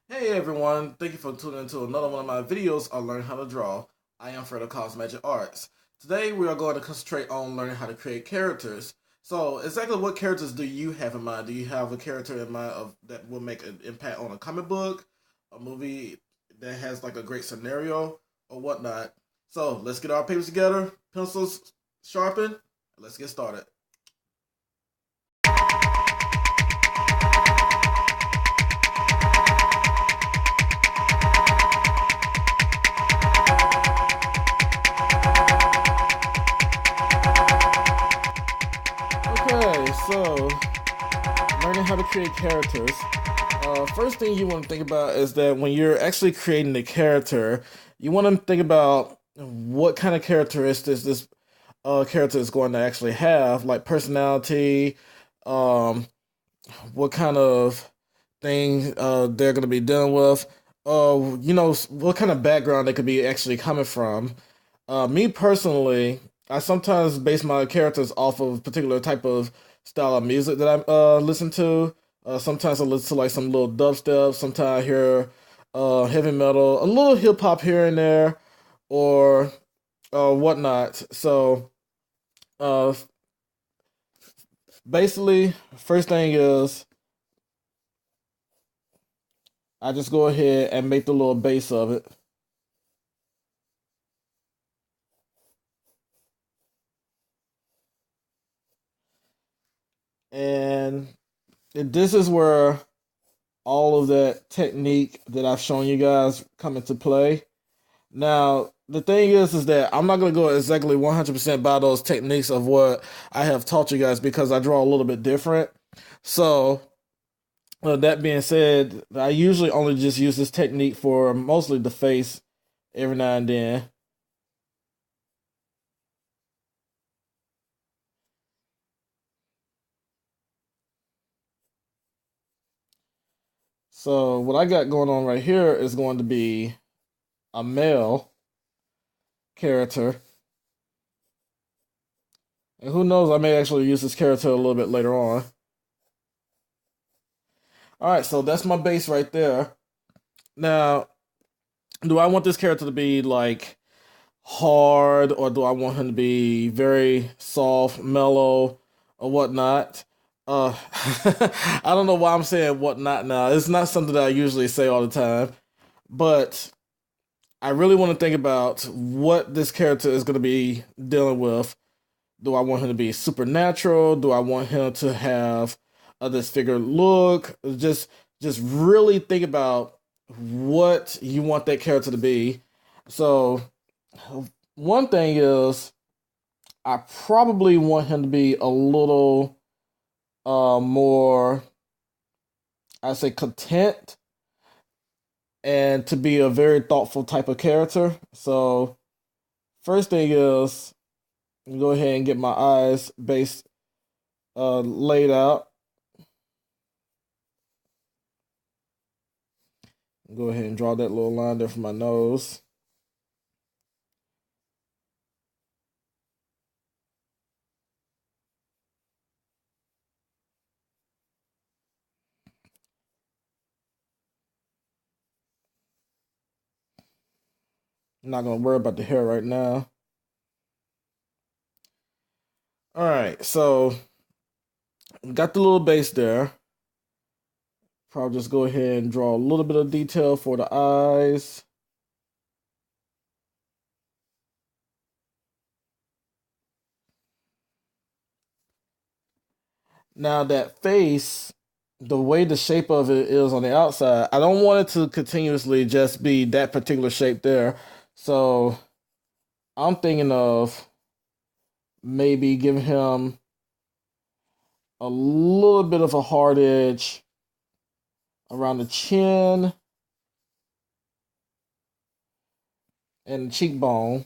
Hey everyone, thank you for tuning into another one of my videos on learning how to draw. I am Fred of Kaz-Magic Arts. Today we are going to concentrate on learning how to create characters. So exactly what characters do you have in mind? Do you have a character in mind that will make an impact on a comic book, a movie that has like a great scenario, or whatnot? So let's get our papers together, pencils sharpened, and let's get started. Okay, so learning how to create characters. First thing you want to think about is that when you're actually creating the character, you want to think about what kind of characteristics this character is going to actually have, like personality, um, what kind of thing they're going to be dealing with, what kind of background they could be actually coming from. Me personally, I sometimes base my characters off of a particular type of style of music that I listen to. Sometimes I listen to like some little dubstep. Sometimes I hear heavy metal, a little hip hop here and there, or whatnot. So uh, basically, first thing is I just go ahead and make the little base of it. And this is where all of that technique that I've shown you guys come into play. Now, the thing is that I'm not going to go exactly 100% by those techniques of what I have taught you guys because I draw a little bit different. So, that being said, I usually only just use this technique for mostly the face every now and then. So, what I got going on right here is going to be a male character. And who knows, I may actually use this character a little bit later on. All right, so that's my base right there. Now, do I want this character to be like hard, or do I want him to be very soft, mellow, or whatnot? I don't know why I'm saying whatnot now. It's not something that I usually say all the time, but I really want to think about what this character is going to be dealing with. Do I want him to be supernatural? Do I want him to have a disfigured look? Just really think about what you want that character to be. So one thing is I probably want him to be a little more, I say, content, and to be a very thoughtful type of character. So first thing is go ahead and get my eyes base laid out. Go ahead and draw that little line there for my nose. I'm not gonna worry about the hair right now. All right, so got the little base there. Probably just go ahead and draw a little bit of detail for the eyes. Now that face, the way the shape of it is on the outside, I don't want it to continuously just be that particular shape there. So I'm thinking of maybe giving him a little bit of a hard edge around the chin and the cheekbone.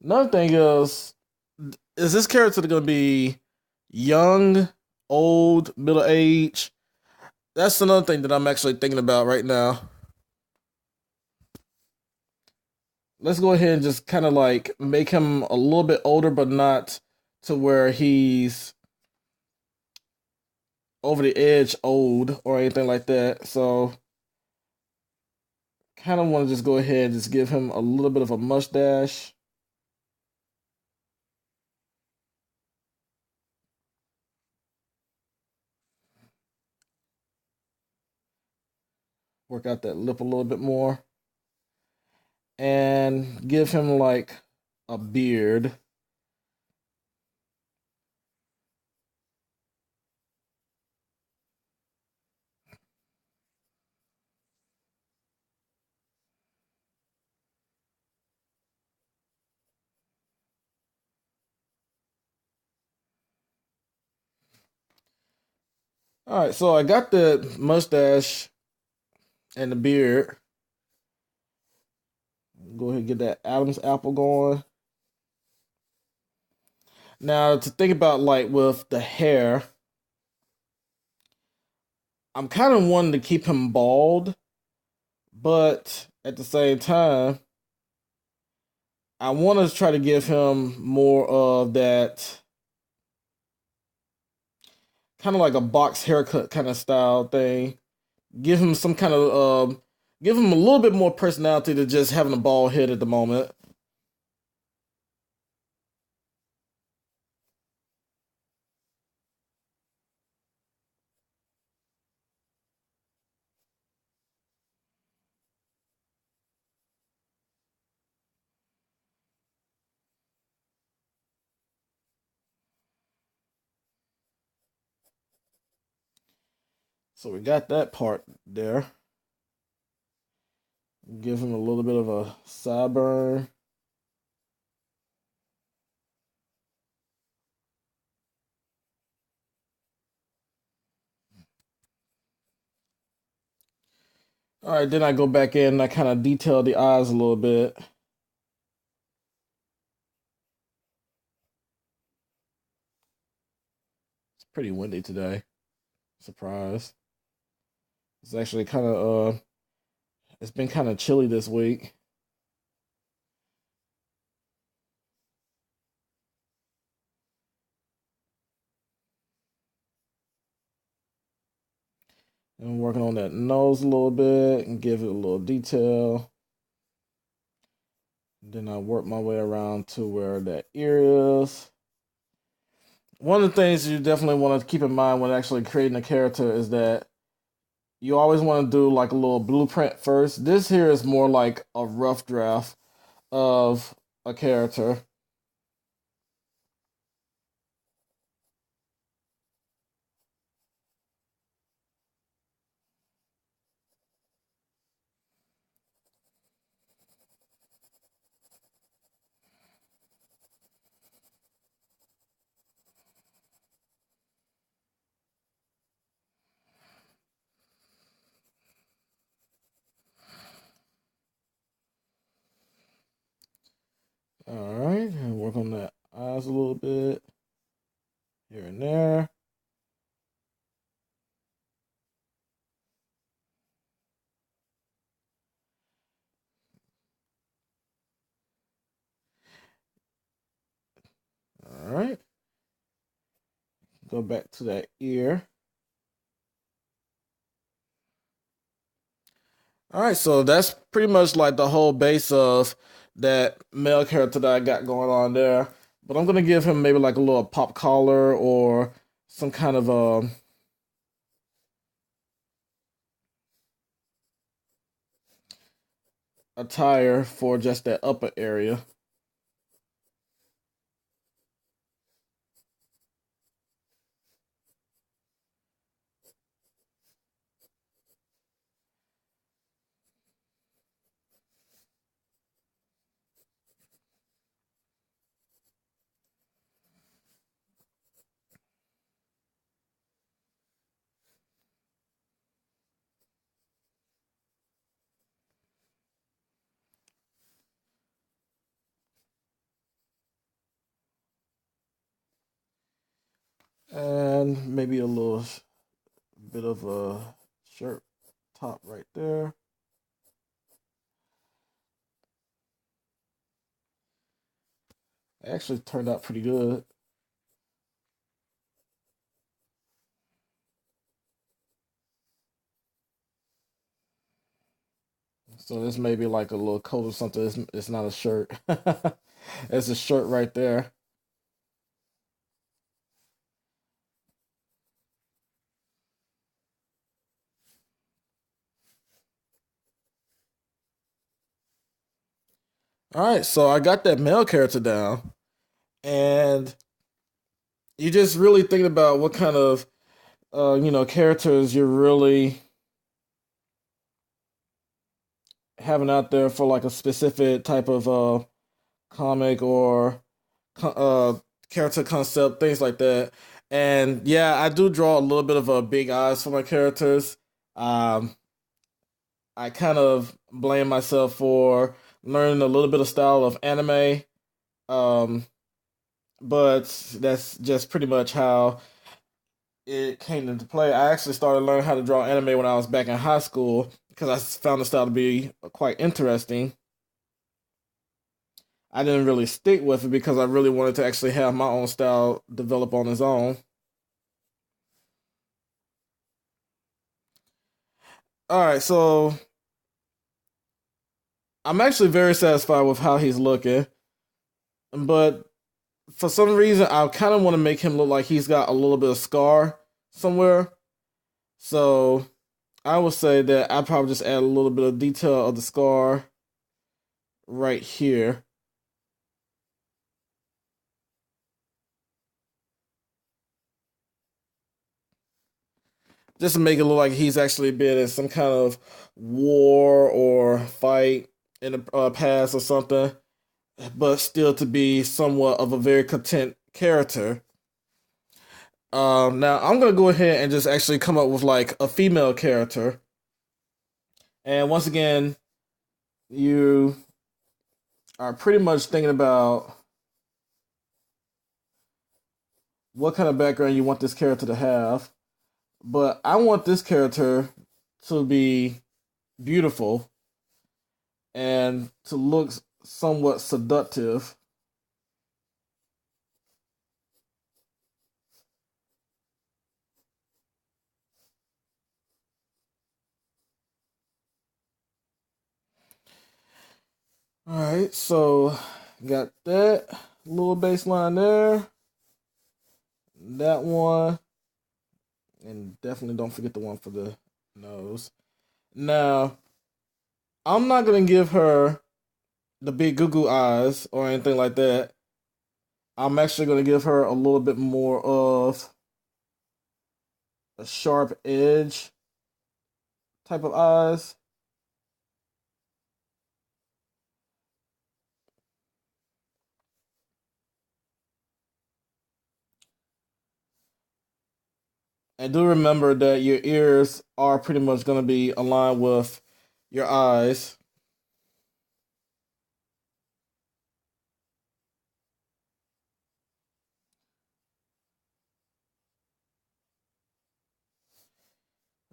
Another thing is this character going to be young, old, middle age? That's another thing that I'm actually thinking about right now. Let's go ahead and just kind of like make him a little bit older, but not to where he's over the edge old or anything like that. So kind of want to just go ahead and just give him a little bit of a mustache. Work out that lip a little bit more. And give him like a beard. All right, so I got the mustache and the beard. Go ahead and get that Adam's apple going. Now to think about like with the hair, I'm kind of wanting to keep him bald, but at the same time, I want to try to give him more of that kind of like a box haircut kind of style thing. Give him some kind of give him a little bit more personality to just having a bald head at the moment. So we got that part there. Give him a little bit of a sideburn. All right, then I go back in and I kind of detail the eyes a little bit. It's pretty windy today. Surprise. It's actually kind of it's been kind of chilly this week. And I'm working on that nose a little bit and give it a little detail. Then I work my way around to where that ear is. One of the things you definitely want to keep in mind when actually creating a character is that you always want to do like a little blueprint first. This here is more like a rough draft of a character. All right, and work on that eyes a little bit here and there. All right, go back to that ear. All right, so that's pretty much like the whole base of that male character that I got going on there. But I'm gonna give him maybe like a little pop collar or some kind of attire for just that upper area. And maybe a little bit of a shirt top right there. It actually turned out pretty good. So this may be like a little coat or something. It's not a shirt. It's a shirt right there. All right, so I got that male character down, and you just really thinking about what kind of characters you're really having out there for like a specific type of comic or character concept, things like that. And yeah, I do draw a little bit of a big eyes for my characters. Um, I kind of blame myself for learning a little bit of style of anime. Um, but that's just pretty much how it came into play. I actually started learning how to draw anime when I was back in high school because I found the style to be quite interesting. I didn't really stick with it because I really wanted to actually have my own style develop on its own. All right, so I'm actually very satisfied with how he's looking, but for some reason, I kind of want to make him look like he's got a little bit of scar somewhere. So I would say that I probably just add a little bit of detail of the scar right here, just to make it look like he's actually been in some kind of war or fight in the past or something, but still to be somewhat of a very content character. Now I'm gonna go ahead and just actually come up with like a female character, and once again, you are pretty much thinking about what kind of background you want this character to have. But I want this character to be beautiful and to look somewhat seductive. All right, so got that little baseline there, that one, and definitely don't forget the one for the nose. Now, I'm not gonna give her the big goo goo eyes or anything like that. I'm actually gonna give her a little bit more of a sharp edge type of eyes. And do remember that your ears are pretty much going to be aligned with your eyes.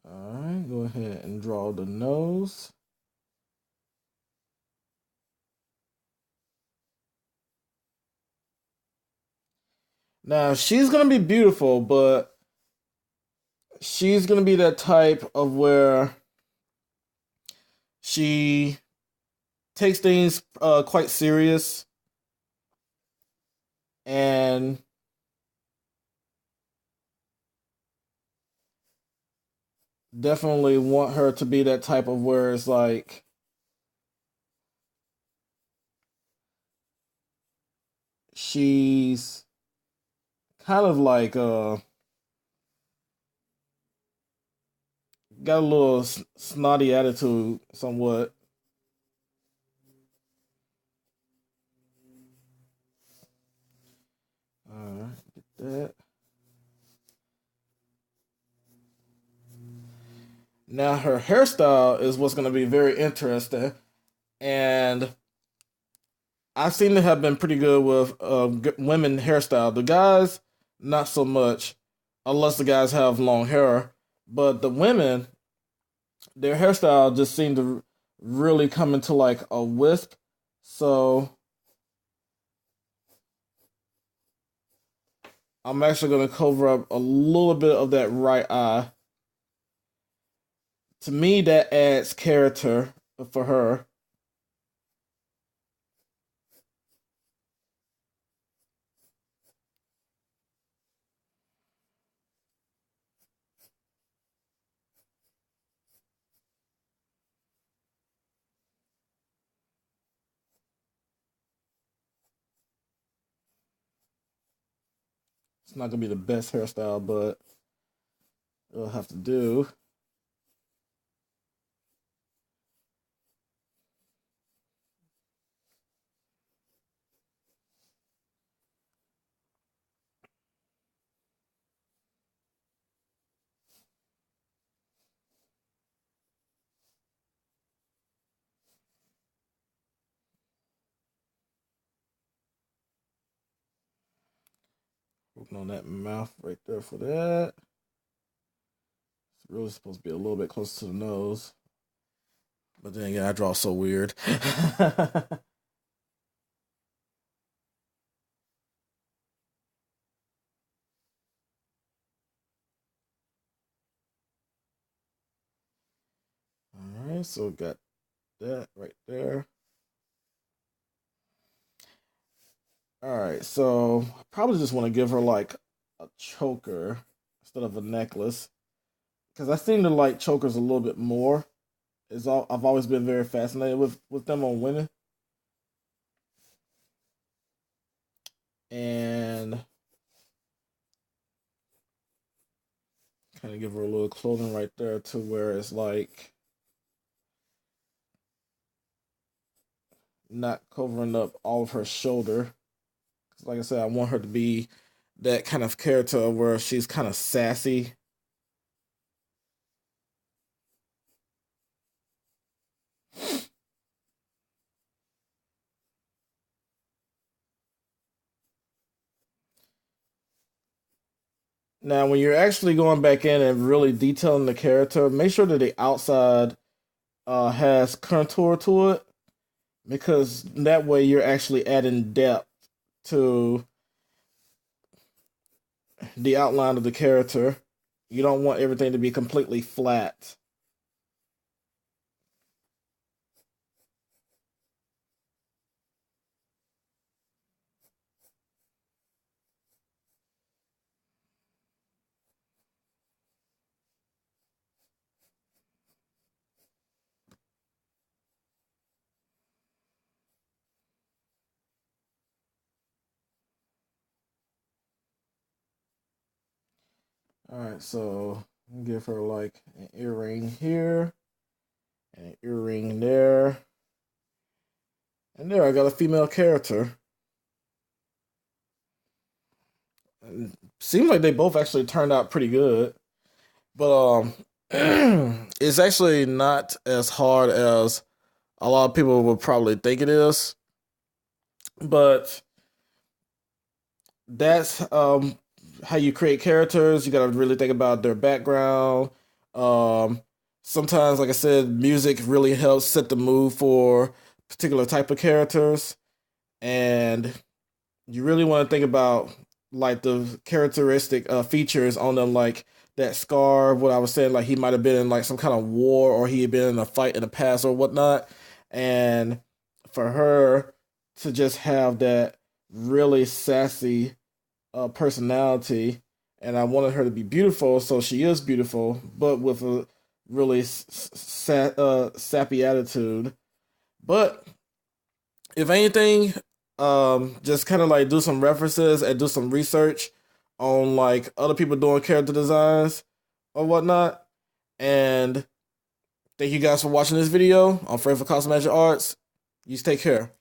All right, go ahead and draw the nose. Now, she's going to be beautiful, but she's going to be that type of where she takes things quite serious and definitely want her to be that type of where it's like she's kind of like got a little snotty attitude somewhat. All right, get that. Now her hairstyle is what's going to be very interesting, and I seem to have been pretty good with women hairstyle. The guys, not so much, unless the guys have long hair. But the women, their hairstyle just seemed to really come into like a wisp. So I'm actually going to cover up a little bit of that right eye. To me, that adds character for her. It's not gonna be the best hairstyle, but it'll have to do. Working on that mouth right there for that. It's really supposed to be a little bit closer to the nose. But then again, I draw so weird. Alright, so got that right there. Alright, so I probably just want to give her like a choker instead of a necklace. Because I seem to like chokers a little bit more. I've always been very fascinated with them on women. And kind of give her a little clothing right there to where it's like not covering up all of her shoulder. 'Cause like I said, I want her to be that kind of character where she's kind of sassy. Now, when you're actually going back in and really detailing the character, make sure that the outside has contour to it, because that way you're actually adding depth to the outline of the character. You don't want everything to be completely flat. All right, so give her like an earring here and an earring there. And there, I got a female character. And seems like they both actually turned out pretty good. But it's actually not as hard as a lot of people would probably think it is. But that's how you create characters. You got to really think about their background. Um, Sometimes, like I said, music really helps set the mood for particular type of characters, and you really want to think about like the characteristic features on them, like that scar. What I was saying, like he might have been in like some kind of war, or he had been in a fight in the past, or whatnot. And for her to just have that really sassy personality, and I wanted her to be beautiful, so she is beautiful, but with a really sappy attitude. But if anything, just kind of like do some references and do some research on like other people doing character designs or whatnot. And thank you guys for watching this video. I'm Fred for Kaz-Magic Arts. You take care.